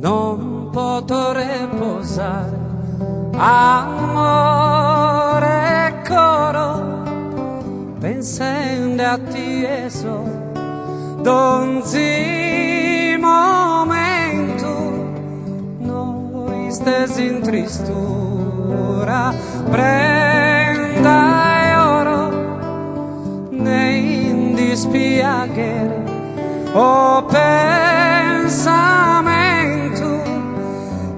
non potrei posare, amore coro, pensando a ti eso, donzi momento, noi stesi in tristura, prenda e oro, nei dispiacere, o pensamento,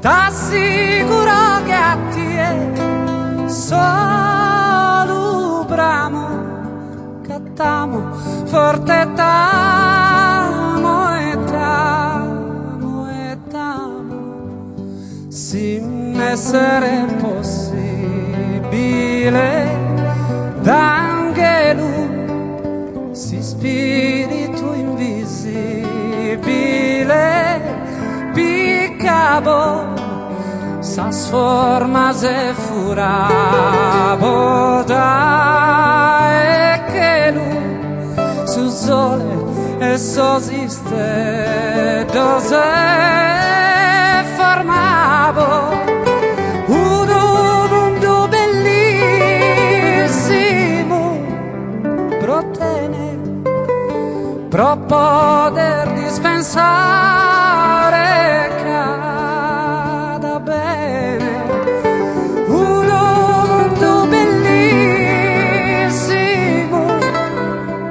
t'assicuro che a ti è solo bramo, cattamo, forte t'amo e t'amo e t'amo, sin essere possibile d'angelo, si spirito invisibile, piccabo, s'as formas e furabo da e che lui su sole e sosiste dose formabo un mondo bellissimo protene pro poter dispensare cada bene un mondo bellissimo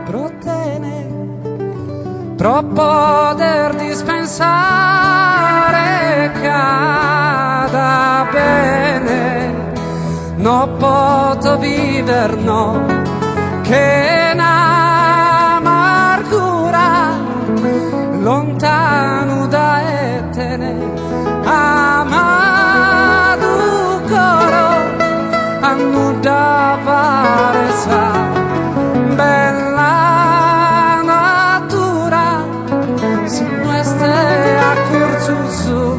protene pro poter dispensare cada bene non posso viver no che lontano da etene, amato coro, annudava resa, bella natura, si muestra a curso su,